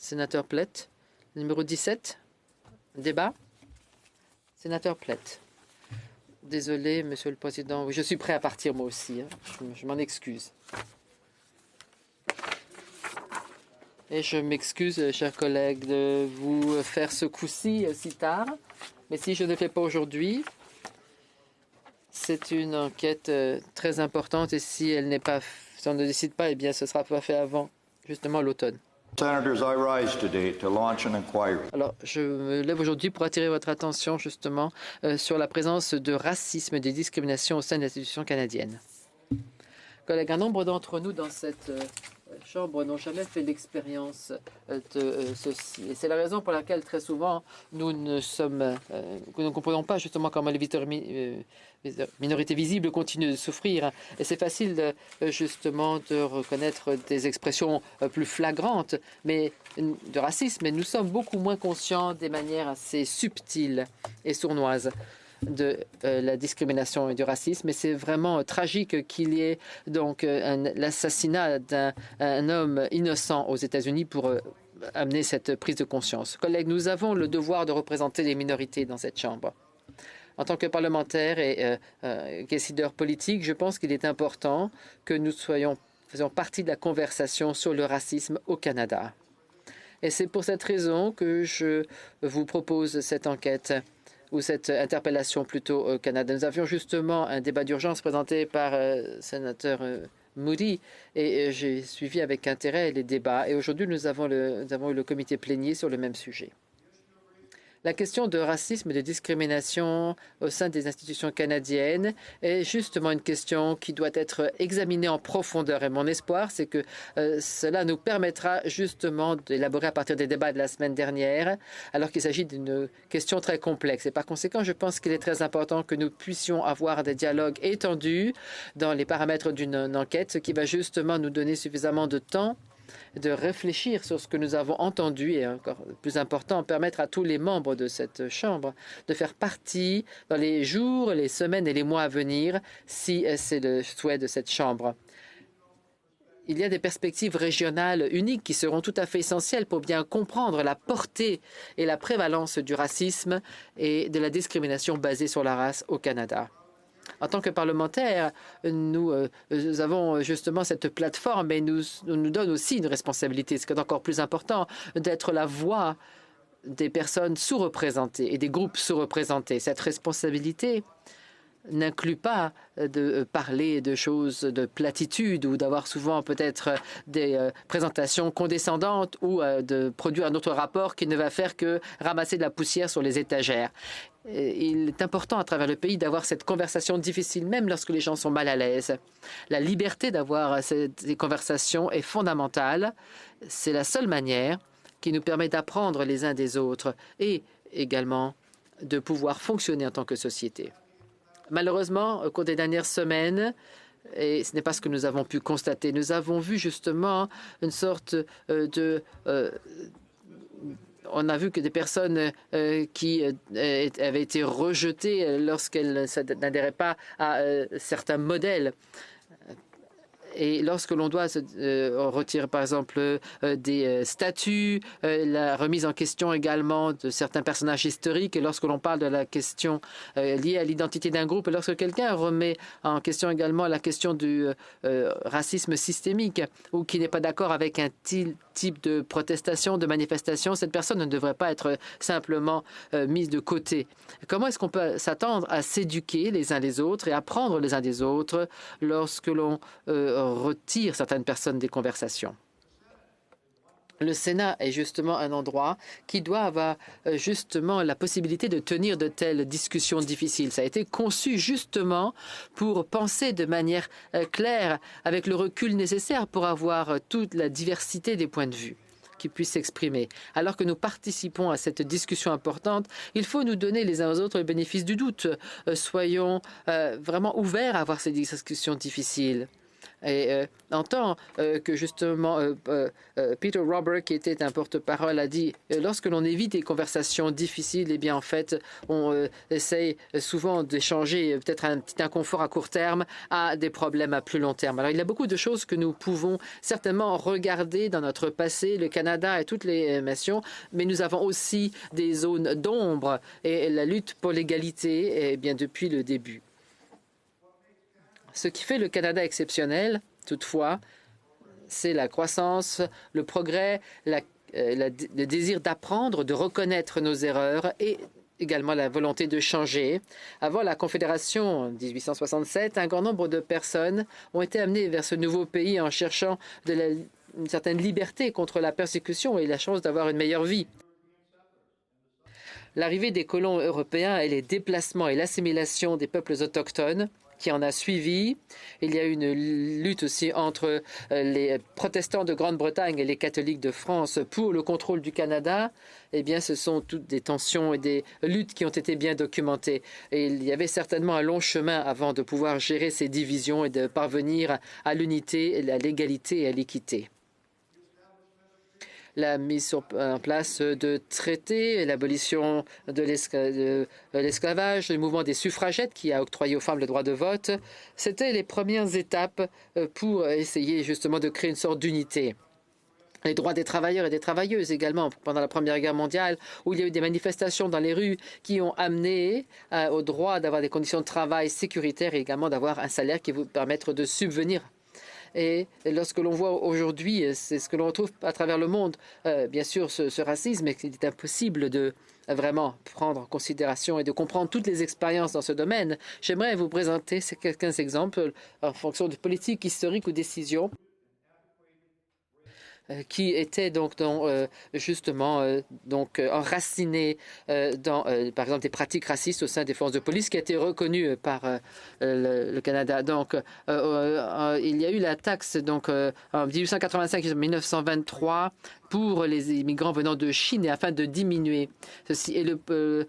Sénateur Plett. Numéro 17. Débat. Sénateur Plett. Désolé, Monsieur le Président. Oui, je suis prêt à partir moi aussi. Je m'en excuse. Et je m'excuse, chers collègues, de vous faire ce coup-ci si tard. Mais si je ne le fais pas aujourd'hui, c'est une enquête très importante. Et si on ne décide pas, eh bien, ce ne sera pas fait avant, justement, l'automne. Alors, je me lève aujourd'hui pour attirer votre attention, justement, sur la présence de racisme et de discrimination au sein des institutions canadiennes. Collègues, un nombre d'entre nous dans cette Chambre n'ont jamais fait l'expérience de ceci. Et c'est la raison pour laquelle, très souvent, nous ne comprenons pas justement comment les minorités visibles continuent de souffrir. Et c'est facile, justement, de reconnaître des expressions plus flagrantes de racisme, mais nous sommes beaucoup moins conscients des manières assez subtiles et sournoises de la discrimination et du racisme. Et c'est vraiment tragique qu'il y ait donc l'assassinat d'un homme innocent aux États-Unis pour amener cette prise de conscience. Collègues, nous avons le devoir de représenter les minorités dans cette Chambre. En tant que parlementaire et décideur politique, je pense qu'il est important que nous faisions partie de la conversation sur le racisme au Canada. Et c'est pour cette raison que je vous propose cette enquête ou cette interpellation plutôt au Canada. Nous avions justement un débat d'urgence présenté par le sénateur Moody et j'ai suivi avec intérêt les débats. Et aujourd'hui, nous avons eu le comité plénier sur le même sujet. La question de racisme et de discrimination au sein des institutions canadiennes est justement une question qui doit être examinée en profondeur. Et mon espoir, c'est que cela nous permettra justement d'élaborer à partir des débats de la semaine dernière, alors qu'il s'agit d'une question très complexe. Et par conséquent, je pense qu'il est très important que nous puissions avoir des dialogues étendus dans les paramètres d'une enquête, ce qui va justement nous donner suffisamment de temps de réfléchir sur ce que nous avons entendu et encore plus important, permettre à tous les membres de cette Chambre de faire partie dans les jours, les semaines et les mois à venir si c'est le souhait de cette Chambre. Il y a des perspectives régionales uniques qui seront tout à fait essentielles pour bien comprendre la portée et la prévalence du racisme et de la discrimination basée sur la race au Canada. En tant que parlementaires, nous avons justement cette plateforme et nous donne aussi une responsabilité, ce qui est encore plus important, d'être la voix des personnes sous-représentées et des groupes sous-représentés. Cette responsabilité n'inclut pas de parler de choses de platitude ou d'avoir souvent peut-être des présentations condescendantes ou de produire un autre rapport qui ne va faire que ramasser de la poussière sur les étagères. Il est important à travers le pays d'avoir cette conversation difficile, même lorsque les gens sont mal à l'aise. La liberté d'avoir ces conversations est fondamentale. C'est la seule manière qui nous permet d'apprendre les uns des autres et également de pouvoir fonctionner en tant que société. Malheureusement, au cours des dernières semaines, et ce n'est pas ce que nous avons pu constater, nous avons vu justement une sorte on a vu que des personnes qui avaient été rejetées lorsqu'elles n'adhéraient pas à certains modèles. Et lorsque l'on doit retirer, par exemple, des statues, la remise en question également de certains personnages historiques, et lorsque l'on parle de la question liée à l'identité d'un groupe, et lorsque quelqu'un remet en question également la question du racisme systémique, ou qui n'est pas d'accord avec un type de protestation, de manifestation, cette personne ne devrait pas être simplement mise de côté. Comment est-ce qu'on peut s'attendre à s'éduquer les uns les autres et apprendre les uns des autres lorsque l'on retire certaines personnes des conversations? Le Sénat est justement un endroit qui doit avoir justement la possibilité de tenir de telles discussions difficiles. Ça a été conçu justement pour penser de manière claire, avec le recul nécessaire pour avoir toute la diversité des points de vue qui puissent s'exprimer. Alors que nous participons à cette discussion importante, il faut nous donner les uns aux autres le bénéfice du doute. Soyons vraiment ouverts à avoir ces discussions difficiles. Et en tant que justement Peter Robert, qui était un porte-parole, a dit lorsque l'on évite des conversations difficiles, eh bien en fait on essaye souvent d'échanger peut-être un petit inconfort à court terme à des problèmes à plus long terme. Alors il y a beaucoup de choses que nous pouvons certainement regarder dans notre passé, le Canada et toutes les nations, mais nous avons aussi des zones d'ombre et la lutte pour l'égalité, eh bien depuis le début. Ce qui fait le Canada exceptionnel, toutefois, c'est la croissance, le progrès, le désir d'apprendre, de reconnaître nos erreurs et également la volonté de changer. Avant la Confédération en 1867, un grand nombre de personnes ont été amenées vers ce nouveau pays en cherchant une certaine liberté contre la persécution et la chance d'avoir une meilleure vie. L'arrivée des colons européens et les déplacements et l'assimilation des peuples autochtones qui en a suivi. Il y a eu une lutte aussi entre les protestants de Grande-Bretagne et les catholiques de France pour le contrôle du Canada. Eh bien, ce sont toutes des tensions et des luttes qui ont été bien documentées. Et il y avait certainement un long chemin avant de pouvoir gérer ces divisions et de parvenir à l'unité, à l'égalité et à l'équité. La mise en place de traités, l'abolition de l'esclavage, le mouvement des suffragettes qui a octroyé aux femmes le droit de vote, c'était les premières étapes pour essayer justement de créer une sorte d'unité. Les droits des travailleurs et des travailleuses également pendant la Première Guerre mondiale, où il y a eu des manifestations dans les rues qui ont amené au droit d'avoir des conditions de travail sécuritaires et également d'avoir un salaire qui vous permette de subvenir. Et lorsque l'on voit aujourd'hui, c'est ce que l'on retrouve à travers le monde, bien sûr, ce racisme, et qu'il est impossible de vraiment prendre en considération et de comprendre toutes les expériences dans ce domaine. J'aimerais vous présenter quelques exemples en fonction de politiques historiques ou décisions qui étaient donc justement enracinés dans, par exemple, des pratiques racistes au sein des forces de police qui a été reconnues par le Canada. Donc, il y a eu la taxe donc en 1885 et 1923 pour les immigrants venant de Chine et afin de diminuer ceci. Et le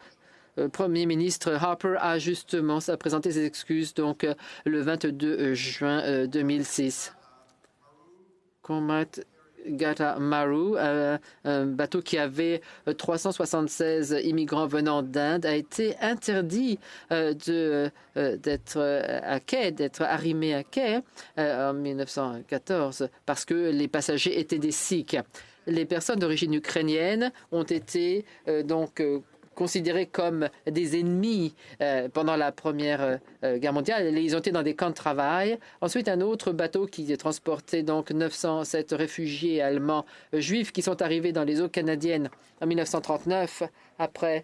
Premier ministre Harper a justement présenté ses excuses donc le 22 juin 2006. Gata Maru, un bateau qui avait 376 immigrants venant d'Inde, a été interdit d'être à quai, d'être arrimé à quai en 1914 parce que les passagers étaient des Sikhs. Les personnes d'origine ukrainienne ont été considérés comme des ennemis pendant la Première Guerre mondiale. Ils ont été dans des camps de travail. Ensuite, un autre bateau qui transportait donc 907 réfugiés allemands juifs qui sont arrivés dans les eaux canadiennes en 1939 après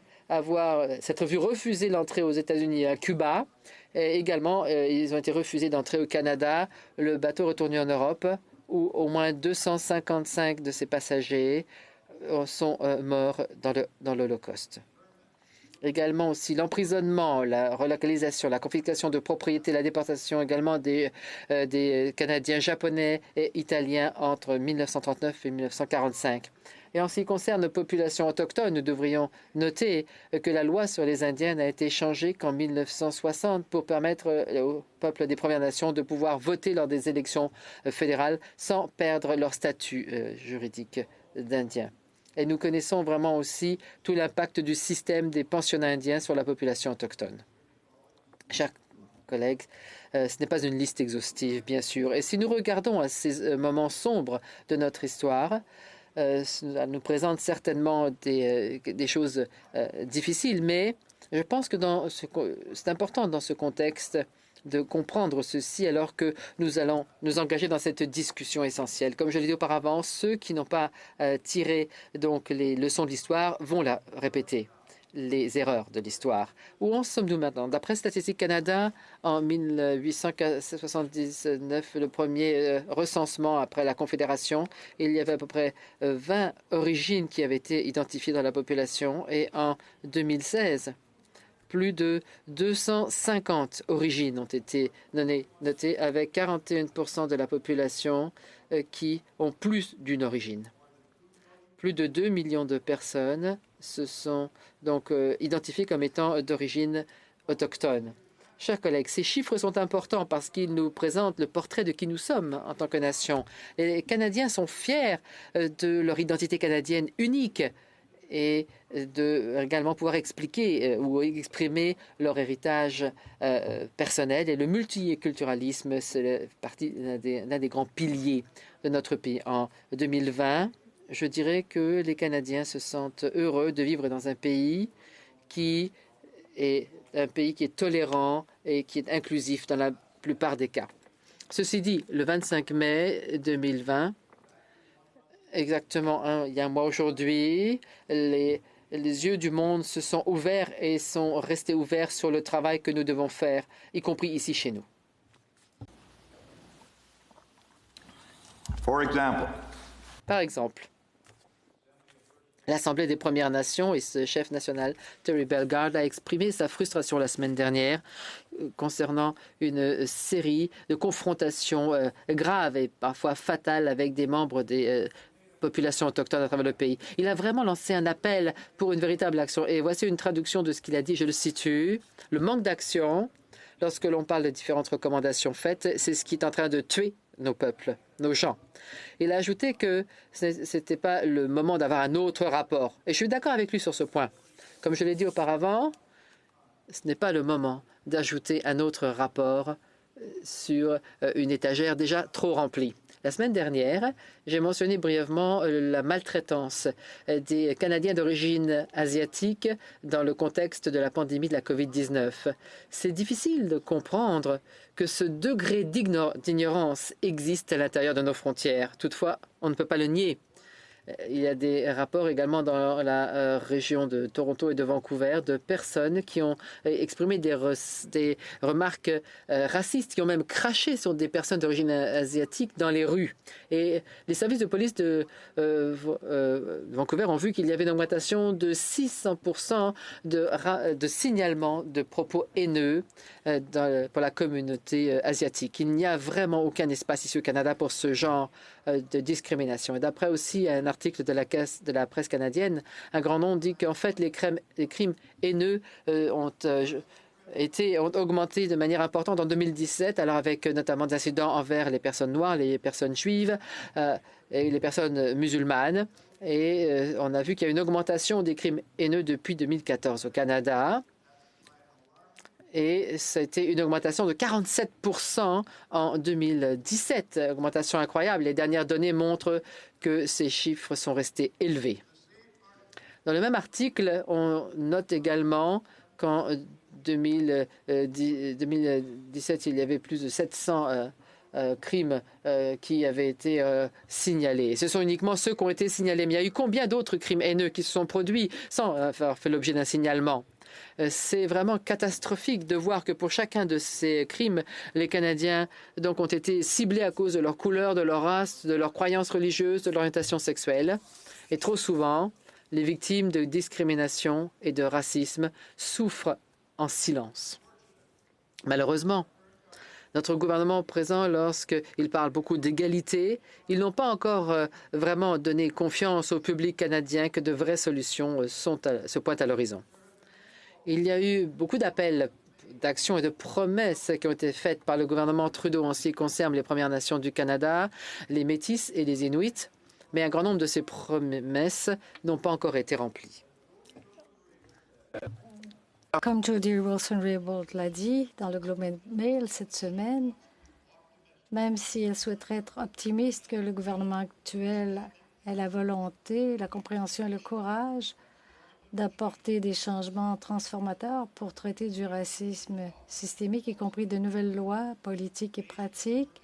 s'être vu refuser l'entrée aux États-Unis et à Cuba. Et également, ils ont été refusés d'entrer au Canada. Le bateau retourné en Europe où au moins 255 de ses passagers sont morts dans l'Holocauste. Également aussi l'emprisonnement, la relocalisation, la confiscation de propriétés, la déportation également des Canadiens japonais et italiens entre 1939 et 1945. Et en ce qui concerne les populations autochtones, nous devrions noter que la loi sur les Indiens n'a été changée qu'en 1960 pour permettre au peuple des Premières Nations de pouvoir voter lors des élections fédérales sans perdre leur statut juridique d'Indien. Et nous connaissons vraiment aussi tout l'impact du système des pensionnats indiens sur la population autochtone. Chers collègues, ce n'est pas une liste exhaustive, bien sûr. Et si nous regardons à ces moments sombres de notre histoire, ça nous présente certainement des choses difficiles, mais je pense que c'est important dans ce contexte de comprendre ceci alors que nous allons nous engager dans cette discussion essentielle. Comme je l'ai dit auparavant, ceux qui n'ont pas tiré donc les leçons de l'histoire vont la répéter, les erreurs de l'histoire. Où en sommes-nous maintenant? D'après Statistique Canada, en 1879, le premier recensement après la Confédération, il y avait à peu près 20 origines qui avaient été identifiées dans la population et en 2016, plus de 250 origines ont été notées avec 41% de la population qui ont plus d'une origine. Plus de 2 millions de personnes se sont donc identifiées comme étant d'origine autochtone. Chers collègues, ces chiffres sont importants parce qu'ils nous présentent le portrait de qui nous sommes en tant que nation. Les Canadiens sont fiers de leur identité canadienne unique et de également pouvoir expliquer ou exprimer leur héritage personnel. Et le multiculturalisme, c'est l'un des grands piliers de notre pays. En 2020, je dirais que les Canadiens se sentent heureux de vivre dans un pays qui est tolérant et qui est inclusif dans la plupart des cas. Ceci dit, le 25 mai 2020, exactement il y a un mois aujourd'hui, les yeux du monde se sont ouverts et sont restés ouverts sur le travail que nous devons faire, y compris ici chez nous. Par exemple, l'Assemblée des Premières Nations et ce chef national, Terry Bellegarde, a exprimé sa frustration la semaine dernière concernant une série de confrontations graves et parfois fatales avec des membres des populations autochtones à travers le pays. Il a vraiment lancé un appel pour une véritable action. Et voici une traduction de ce qu'il a dit, je le situe. Le manque d'action, lorsque l'on parle de différentes recommandations faites, c'est ce qui est en train de tuer nos peuples, nos gens. Il a ajouté que ce n'était pas le moment d'avoir un autre rapport. Et je suis d'accord avec lui sur ce point. Comme je l'ai dit auparavant, ce n'est pas le moment d'ajouter un autre rapport sur une étagère déjà trop remplie. La semaine dernière, j'ai mentionné brièvement la maltraitance des Canadiens d'origine asiatique dans le contexte de la pandémie de la COVID-19. C'est difficile de comprendre que ce degré d'ignorance existe à l'intérieur de nos frontières. Toutefois, on ne peut pas le nier. Il y a des rapports également dans la région de Toronto et de Vancouver de personnes qui ont exprimé des remarques racistes, qui ont même craché sur des personnes d'origine asiatique dans les rues. Et les services de police de Vancouver ont vu qu'il y avait une augmentation de 600% de signalements de propos haineux pour la communauté asiatique. Il n'y a vraiment aucun espace ici au Canada pour ce genre de discrimination. Et d'après aussi un article de la presse canadienne, un grand nombre dit qu'en fait les crimes haineux ont augmenté de manière importante en 2017, alors avec notamment des incidents envers les personnes noires, les personnes juives et les personnes musulmanes. Et on a vu qu'il y a une augmentation des crimes haineux depuis 2014 au Canada. Et c'était une augmentation de 47% en 2017. Augmentation incroyable. Les dernières données montrent que ces chiffres sont restés élevés. Dans le même article, on note également qu'en 2017, il y avait plus de 700 crimes qui avaient été signalés. Ce sont uniquement ceux qui ont été signalés. Mais il y a eu combien d'autres crimes haineux qui se sont produits sans avoir fait l'objet d'un signalement? C'est vraiment catastrophique de voir que pour chacun de ces crimes, les Canadiens ont été ciblés à cause de leur couleur, de leur race, de leurs croyances religieuses, de leur orientation sexuelle. Et trop souvent, les victimes de discrimination et de racisme souffrent en silence. Malheureusement, notre gouvernement présent, lorsqu'il parle beaucoup d'égalité, ils n'ont pas encore vraiment donné confiance au public canadien que de vraies solutions se pointent à l'horizon. Il y a eu beaucoup d'appels d'actions et de promesses qui ont été faites par le gouvernement Trudeau en ce qui concerne les Premières Nations du Canada, les Métis et les Inuits, mais un grand nombre de ces promesses n'ont pas encore été remplies. Comme Jody Wilson-Raybould l'a dit dans le Globe and Mail cette semaine, même si elle souhaiterait être optimiste que le gouvernement actuel ait la volonté, la compréhension et le courage d'apporter des changements transformateurs pour traiter du racisme systémique, y compris de nouvelles lois politiques et pratiques.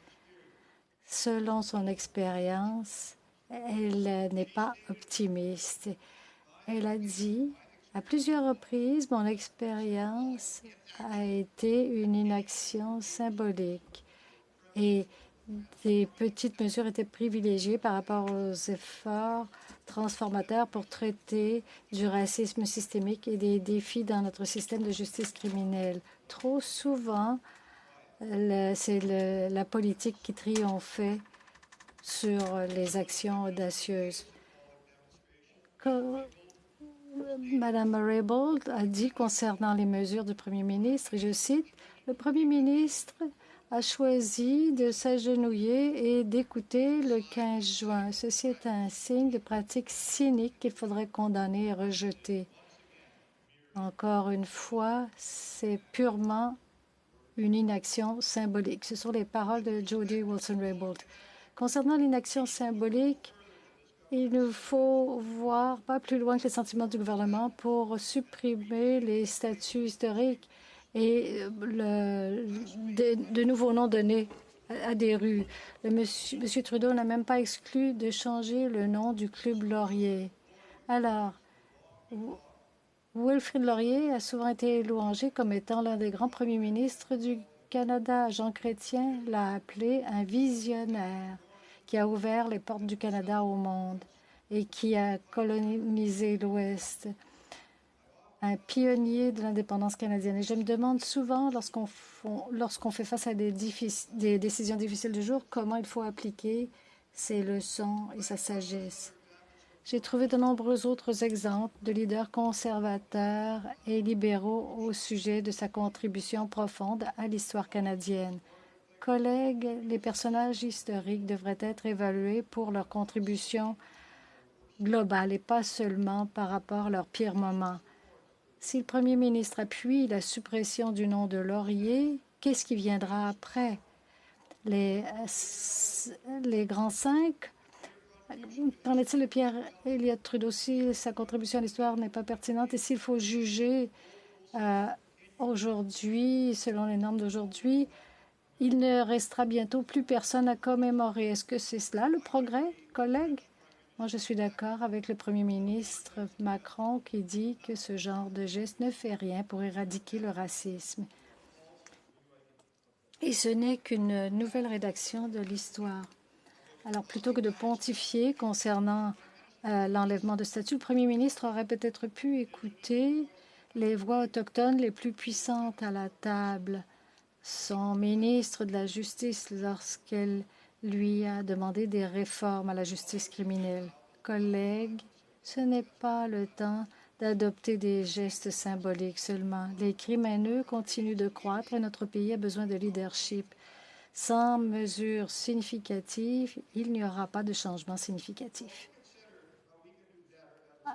Selon son expérience, elle n'est pas optimiste. Elle a dit à plusieurs reprises, mon expérience a été une inaction symbolique et des petites mesures étaient privilégiées par rapport aux efforts transformateurs pour traiter du racisme systémique et des défis dans notre système de justice criminelle. Trop souvent, c'est la politique qui triomphait sur les actions audacieuses. Mme Raybould a dit concernant les mesures du Premier ministre, et je cite, « Le Premier ministre a choisi de s'agenouiller et d'écouter le 15 juin. Ceci est un signe de pratique cynique qu'il faudrait condamner et rejeter. » Encore une fois, c'est purement une inaction symbolique. Ce sont les paroles de Jody Wilson-Raybould. Concernant l'inaction symbolique, il nous faut voir pas plus loin que les sentiments du gouvernement pour supprimer les statuts historiques et de nouveaux noms donnés à des rues. Monsieur Trudeau n'a même pas exclu de changer le nom du Club Laurier. Alors, Wilfrid Laurier a souvent été louangé comme étant l'un des grands premiers ministres du Canada. Jean Chrétien l'a appelé un visionnaire qui a ouvert les portes du Canada au monde et qui a colonisé l'Ouest, un pionnier de l'indépendance canadienne. Et je me demande souvent, lorsqu'on fait face à des décisions difficiles du jour, comment il faut appliquer ses leçons et sa sagesse. J'ai trouvé de nombreux autres exemples de leaders conservateurs et libéraux au sujet de sa contribution profonde à l'histoire canadienne. Collègues, les personnages historiques devraient être évalués pour leur contribution globale et pas seulement par rapport à leurs pires moments. Si le Premier ministre appuie la suppression du nom de Laurier, qu'est-ce qui viendra après? Les grands cinq? Qu'en est-il de Pierre Elliott Trudeau si sa contribution à l'histoire n'est pas pertinente et s'il faut juger aujourd'hui, selon les normes d'aujourd'hui, il ne restera bientôt plus personne à commémorer. Est-ce que c'est cela le progrès, collègues? Moi, je suis d'accord avec le Premier ministre Macron qui dit que ce genre de geste ne fait rien pour éradiquer le racisme. Et ce n'est qu'une nouvelle rédaction de l'histoire. Alors, plutôt que de pontifier concernant l'enlèvement de statut, le Premier ministre aurait peut-être pu écouter les voix autochtones les plus puissantes à la table. Son ministre de la Justice, lorsqu'elle lui a demandé des réformes à la justice criminelle. Collègues, ce n'est pas le temps d'adopter des gestes symboliques seulement. Les crimes haineux continuent de croître et notre pays a besoin de leadership. Sans mesures significatives, il n'y aura pas de changement significatif.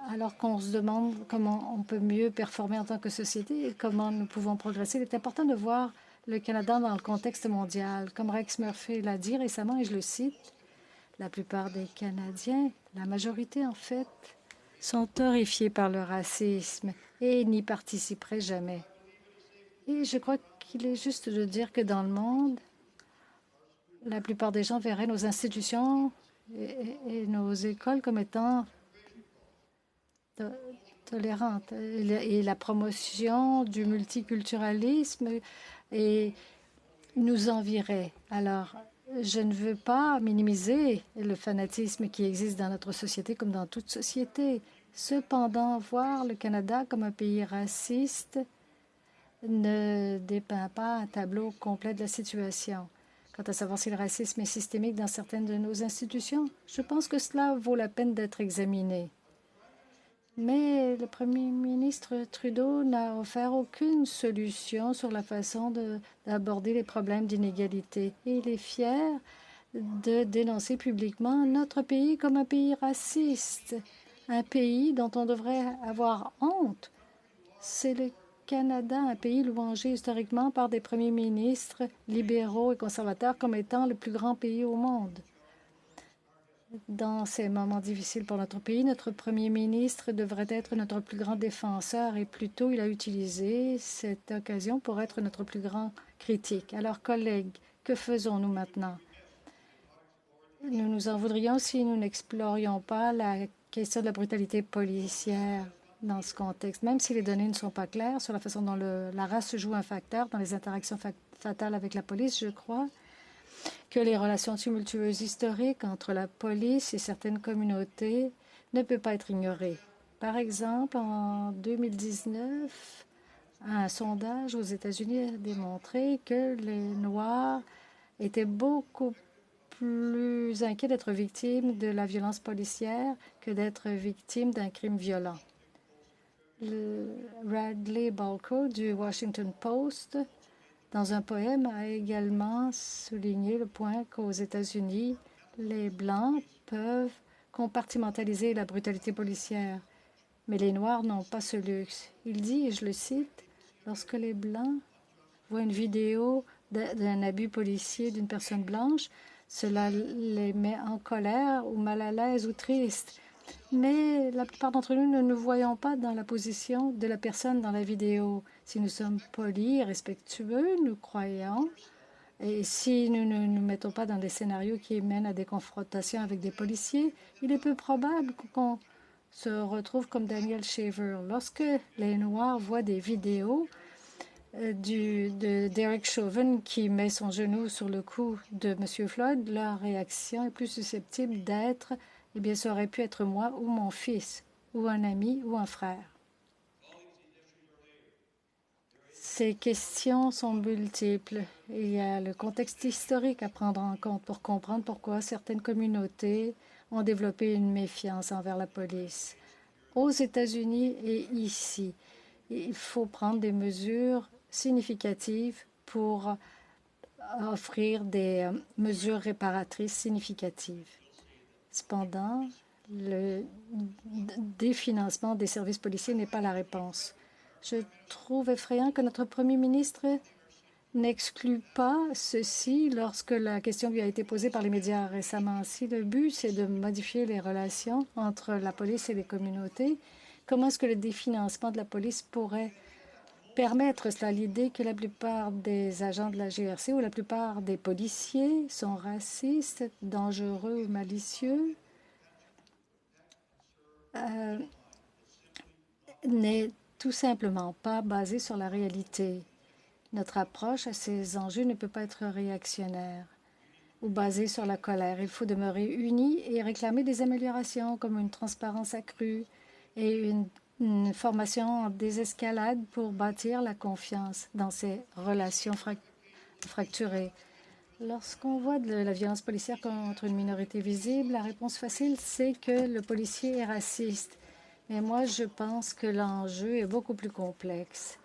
Alors qu'on se demande comment on peut mieux performer en tant que société et comment nous pouvons progresser, il est important de voir le Canada dans le contexte mondial. Comme Rex Murphy l'a dit récemment, et je le cite, la plupart des Canadiens, la majorité en fait, sont horrifiés par le racisme et n'y participeraient jamais. Et je crois qu'il est juste de dire que dans le monde, la plupart des gens verraient nos institutions et nos écoles comme étant tolérantes. Et la promotion du multiculturalisme et nous envierait. Alors, je ne veux pas minimiser le fanatisme qui existe dans notre société comme dans toute société. Cependant, voir le Canada comme un pays raciste ne dépeint pas un tableau complet de la situation. Quant à savoir si le racisme est systémique dans certaines de nos institutions, je pense que cela vaut la peine d'être examiné. Mais le Premier ministre Trudeau n'a offert aucune solution sur la façon d'aborder les problèmes d'inégalité. Et il est fier de dénoncer publiquement notre pays comme un pays raciste, un pays dont on devrait avoir honte. C'est le Canada, un pays louangé historiquement par des premiers ministres libéraux et conservateurs comme étant le plus grand pays au monde. Dans ces moments difficiles pour notre pays, notre premier ministre devrait être notre plus grand défenseur et plutôt il a utilisé cette occasion pour être notre plus grand critique. Alors, collègues, que faisons-nous maintenant? Nous nous en voudrions si nous n'explorions pas la question de la brutalité policière dans ce contexte, même si les données ne sont pas claires sur la façon dont la race joue un facteur dans les interactions fatales avec la police. Je crois que les relations tumultueuses historiques entre la police et certaines communautés ne peuvent pas être ignorées. Par exemple, en 2019, un sondage aux États-Unis a démontré que les Noirs étaient beaucoup plus inquiets d'être victimes de la violence policière que d'être victimes d'un crime violent. Radley Balko du Washington Post, dans un poème, a également souligné le point qu'aux États-Unis, les Blancs peuvent compartimentaliser la brutalité policière, mais les Noirs n'ont pas ce luxe. Il dit, et je le cite, « Lorsque les Blancs voient une vidéo d'un abus policier d'une personne blanche, cela les met en colère ou mal à l'aise ou tristes. Mais la plupart d'entre nous ne nous voyons pas dans la position de la personne dans la vidéo. Si nous sommes polis et respectueux, nous croyons. Et si nous ne nous mettons pas dans des scénarios qui mènent à des confrontations avec des policiers, il est peu probable qu'on se retrouve comme Daniel Shaver. Lorsque les Noirs voient des vidéos de Derek Chauvin qui met son genou sur le cou de M. Floyd, leur réaction est plus susceptible d'être « Eh bien, ça aurait pu être moi ou mon fils, ou un ami ou un frère. » Ces questions sont multiples. Il y a le contexte historique à prendre en compte pour comprendre pourquoi certaines communautés ont développé une méfiance envers la police. Aux États-Unis et ici, il faut prendre des mesures significatives pour offrir des mesures réparatrices significatives. Cependant, le définancement des services policiers n'est pas la réponse. Je trouve effrayant que notre premier ministre n'exclut pas ceci lorsque la question lui a été posée par les médias récemment. Si le but, c'est de modifier les relations entre la police et les communautés, comment est-ce que le définancement de la police pourrait permettre cela? L'idée que la plupart des agents de la GRC ou la plupart des policiers sont racistes, dangereux ou malicieux n'est tout simplement pas basée sur la réalité. Notre approche à ces enjeux ne peut pas être réactionnaire ou basée sur la colère. Il faut demeurer unis et réclamer des améliorations comme une transparence accrue et une formation en désescalade pour bâtir la confiance dans ces relations fracturées. Lorsqu'on voit de la violence policière contre une minorité visible, la réponse facile, c'est que le policier est raciste. Mais moi, je pense que l'enjeu est beaucoup plus complexe.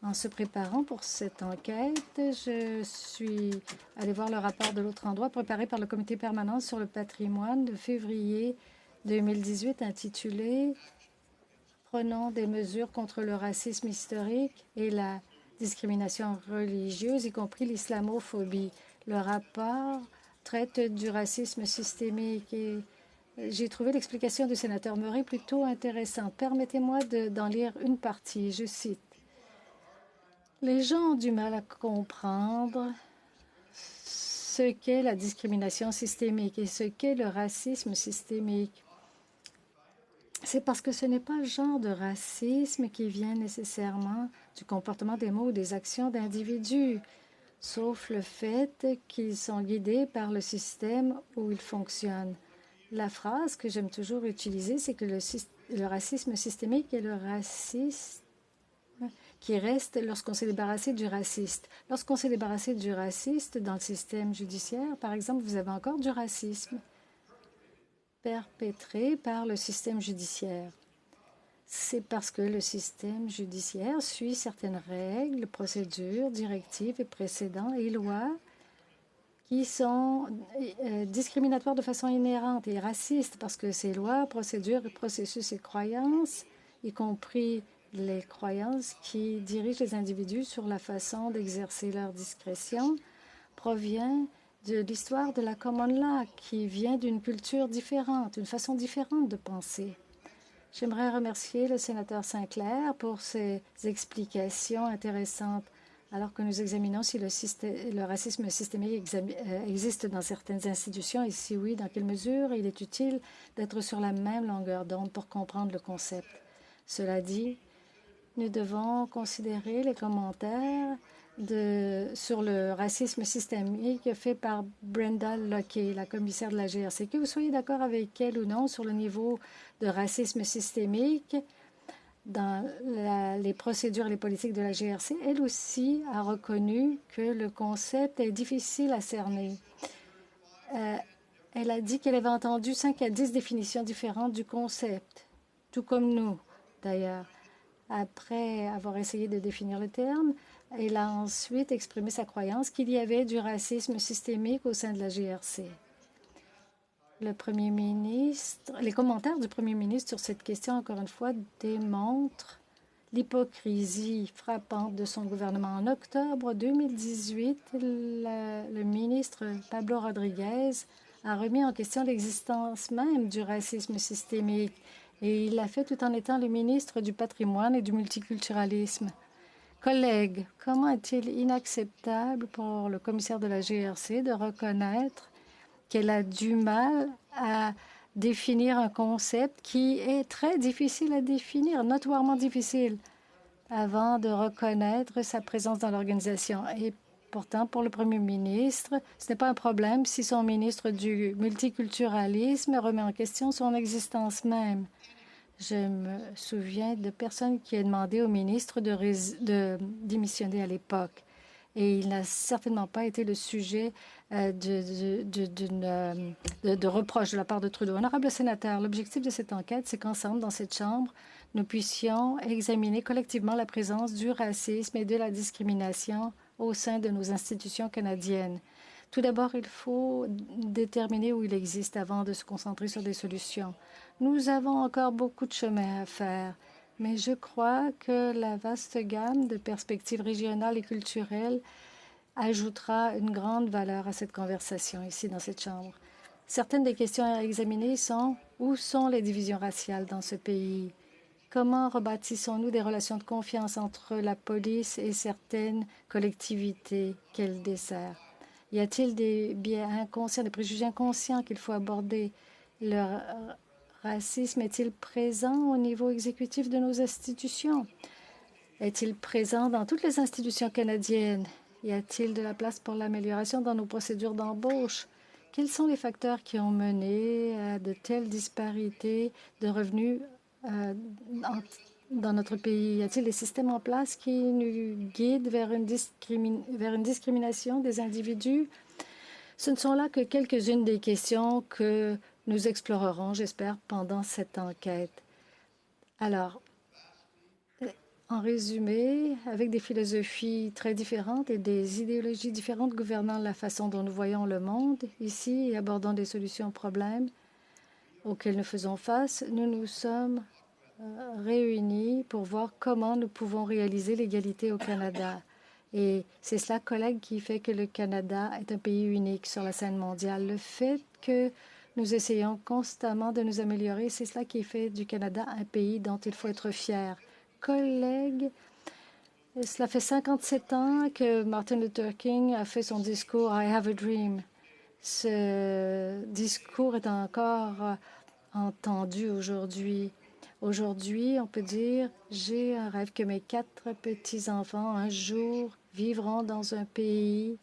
En se préparant pour cette enquête, je suis allée voir le rapport de l'autre endroit préparé par le Comité permanent sur le patrimoine de février 2018 intitulé « Prenons des mesures contre le racisme historique et la discrimination religieuse, y compris l'islamophobie ». Le rapport traite du racisme systémique et j'ai trouvé l'explication du sénateur Murray plutôt intéressante. Permettez-moi d'en lire une partie. Je cite. Les gens ont du mal à comprendre ce qu'est la discrimination systémique et ce qu'est le racisme systémique. C'est parce que ce n'est pas le genre de racisme qui vient nécessairement du comportement des mots ou des actions d'individus, sauf le fait qu'ils sont guidés par le système où ils fonctionnent. La phrase que j'aime toujours utiliser, c'est que le racisme systémique est le racisme qui reste lorsqu'on s'est débarrassé du raciste. Lorsqu'on s'est débarrassé du raciste dans le système judiciaire, par exemple, vous avez encore du racisme perpétré par le système judiciaire. C'est parce que le système judiciaire suit certaines règles, procédures, directives et précédents et lois qui sont discriminatoires de façon inhérente et racistes parce que ces lois, procédures, processus et croyances, y compris les croyances qui dirigent les individus sur la façon d'exercer leur discrétion, proviennent de l'histoire de la common law qui vient d'une culture différente, une façon différente de penser. J'aimerais remercier le sénateur Sinclair pour ses explications intéressantes alors que nous examinons si le racisme systémique existe dans certaines institutions et si oui, dans quelle mesure il est utile d'être sur la même longueur d'onde pour comprendre le concept. Cela dit, nous devons considérer les commentaires sur le racisme systémique fait par Brenda Locke, la commissaire de la GRC. Que vous soyez d'accord avec elle ou non sur le niveau de racisme systémique dans les procédures et les politiques de la GRC, elle aussi a reconnu que le concept est difficile à cerner. Elle a dit qu'elle avait entendu 5 à 10 définitions différentes du concept, tout comme nous d'ailleurs. Après avoir essayé de définir le terme, il a ensuite exprimé sa croyance qu'il y avait du racisme systémique au sein de la GRC. Le Premier ministre, les commentaires du Premier ministre sur cette question, encore une fois, démontrent l'hypocrisie frappante de son gouvernement. En octobre 2018, le ministre Pablo Rodriguez a remis en question l'existence même du racisme systémique et il l'a fait tout en étant le ministre du patrimoine et du multiculturalisme. Collègues, comment est-il inacceptable pour le commissaire de la GRC de reconnaître qu'elle a du mal à définir un concept qui est très difficile à définir, notoirement difficile, avant de reconnaître sa présence dans l'organisation. Et pourtant, pour le Premier ministre, ce n'est pas un problème si son ministre du multiculturalisme remet en question son existence même. Je me souviens de personnes qui ont demandé au ministre de démissionner à l'époque. Et il n'a certainement pas été le sujet de reproches de la part de Trudeau. Honorable sénateur, l'objectif de cette enquête, c'est qu'ensemble, dans cette Chambre, nous puissions examiner collectivement la présence du racisme et de la discrimination au sein de nos institutions canadiennes. Tout d'abord, il faut déterminer où il existe avant de se concentrer sur des solutions. Nous avons encore beaucoup de chemin à faire. Mais je crois que la vaste gamme de perspectives régionales et culturelles ajoutera une grande valeur à cette conversation ici dans cette Chambre. Certaines des questions à examiner sont où sont les divisions raciales dans ce pays? Comment rebâtissons-nous des relations de confiance entre la police et certaines collectivités qu'elle dessert? Y a-t-il des biais inconscients, des préjugés inconscients qu'il faut aborder? Le racisme est-il présent au niveau exécutif de nos institutions? Est-il présent dans toutes les institutions canadiennes? Y a-t-il de la place pour l'amélioration dans nos procédures d'embauche? Quels sont les facteurs qui ont mené à de telles disparités de revenus dans notre pays? Y a-t-il des systèmes en place qui nous guident vers une discrimination des individus? Ce ne sont là que quelques-unes des questions que nous explorerons, j'espère, pendant cette enquête. Alors, en résumé, avec des philosophies très différentes et des idéologies différentes gouvernant la façon dont nous voyons le monde ici et abordant des solutions aux problèmes auxquels nous faisons face, nous nous sommes réunis pour voir comment nous pouvons réaliser l'égalité au Canada. Et c'est cela, collègues, qui fait que le Canada est un pays unique sur la scène mondiale. Le fait que nous essayons constamment de nous améliorer, c'est cela qui fait du Canada un pays dont il faut être fier. Collègues, cela fait 57 ans que Martin Luther King a fait son discours « I have a dream ». Ce discours est encore entendu aujourd'hui. Aujourd'hui, on peut dire « J'ai un rêve que mes 4 petits-enfants, un jour, vivront dans un pays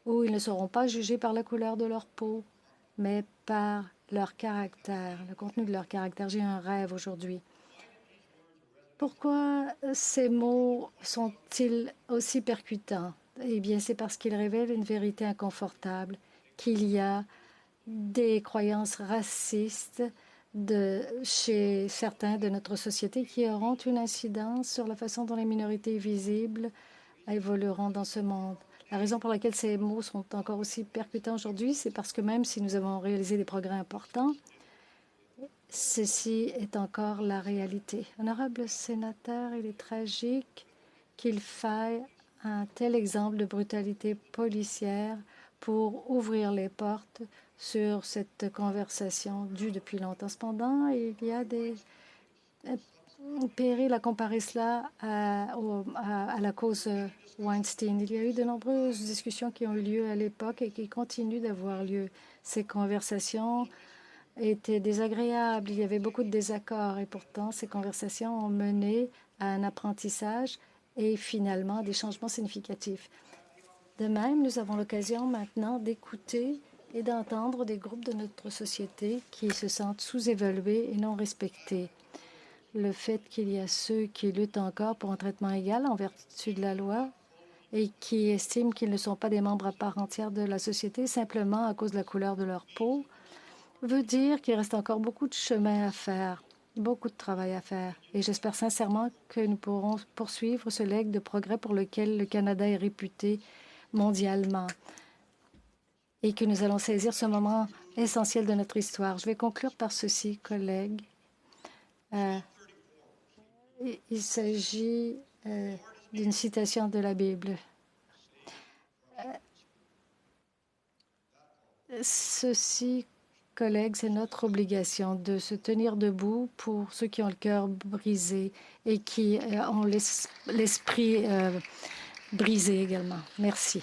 où ils ne seront pas jugés par la couleur de leur peau, mais par leur caractère, le contenu de leur caractère. J'ai un rêve aujourd'hui. » Pourquoi ces mots sont-ils aussi percutants? Eh bien, c'est parce qu'ils révèlent une vérité inconfortable, qu'il y a des croyances racistes chez certains de notre société qui auront une incidence sur la façon dont les minorités visibles évolueront dans ce monde. La raison pour laquelle ces mots sont encore aussi percutants aujourd'hui, c'est parce que même si nous avons réalisé des progrès importants, ceci est encore la réalité. Honorable sénateur, il est tragique qu'il faille un tel exemple de brutalité policière pour ouvrir les portes sur cette conversation due depuis longtemps. Cependant, il y a des périls à comparer cela à la cause Weinstein. Il y a eu de nombreuses discussions qui ont eu lieu à l'époque et qui continuent d'avoir lieu. Ces conversations étaient désagréables. Il y avait beaucoup de désaccords et pourtant, ces conversations ont mené à un apprentissage et finalement des changements significatifs. De même, nous avons l'occasion maintenant d'écouter et d'entendre des groupes de notre société qui se sentent sous-évalués et non respectés. Le fait qu'il y a ceux qui luttent encore pour un traitement égal en vertu de la loi et qui estiment qu'ils ne sont pas des membres à part entière de la société simplement à cause de la couleur de leur peau veut dire qu'il reste encore beaucoup de chemin à faire. beaucoup de travail à faire et j'espère sincèrement que nous pourrons poursuivre ce legs de progrès pour lequel le Canada est réputé mondialement et que nous allons saisir ce moment essentiel de notre histoire. Je vais conclure par ceci, collègues. Il s'agit d'une citation de la Bible. Ceci, collègues, c'est notre obligation de se tenir debout pour ceux qui ont le cœur brisé et qui ont l'esprit brisé également. Merci.